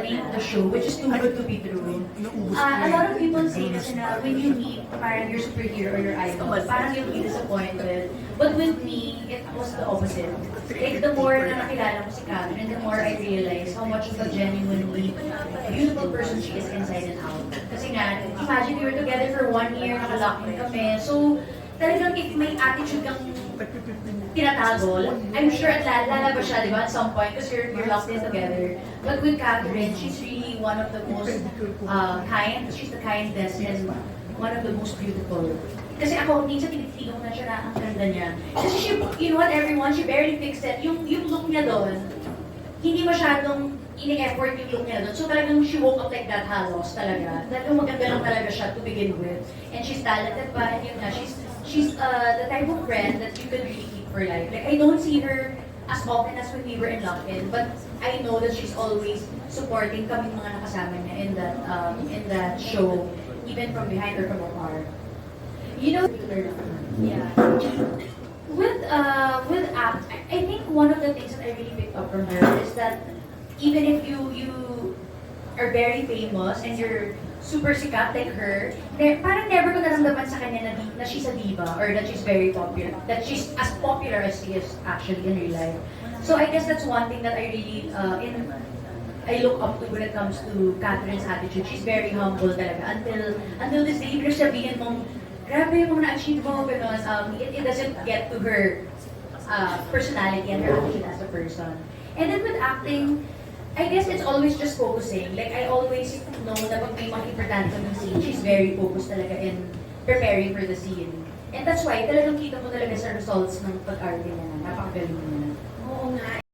name of the show, which is Too Good to Be True. A lot of people say kasi na when you meet parang your superhero or your idol, parang you'll be disappointed. But with me, it was the opposite. Like, the more na nakilala ko si Catherine, the more I realized how much of a genuinely beautiful person she is inside and out. Kasi nga, imagine we were together for 1 year, nakalock-in kami. So, talagang if may attitude kang tinatagol, I'm sure at lalabas siya, di ba, at some point, because you're locked in together. But with Catherine, she's really one of the most kind, she's the kindest and one of the most beautiful. Kasi ako, minsan tinitigaw na siya na ang ganda niya. Kasi she, you know what, everyone, she barely fixed it. Yung look niya doon, hindi masyadong ini-effort yung look niya doon. So talagang she woke up like that halos talaga. Talagang maganda lang talaga siya to begin with. And she's talented pa, and yun nga, she's the type of friend that you could really keep for life. Like, I don't see her as often as when we were in lock-in, but I know that she's always supporting kaming mga nakasama niya in that show, even from behind or from afar. You know, yeah. With act, I think one of the things that I really picked up from her is that even if you are very famous and you're super sikat like her, parang never ko naramdaman sa kanya na she's a diva or that she's very popular, that she's as popular as she is actually in real life. So I guess that's one thing that I really I look up to when it comes to Catherine's attitude. She's very humble talaga until this day, even sabihin mong grabe yung mga na-achieve mo, because it doesn't get to her personality and her attitude as a person. And then with acting, I guess it's always just focusing. Like, I always know that pag may mga importante ng scene, she's very focused talaga in preparing for the scene. And that's why, talagang kita mo talaga sa results ng pag-arte niya. Napakagaling niya. Oo nga.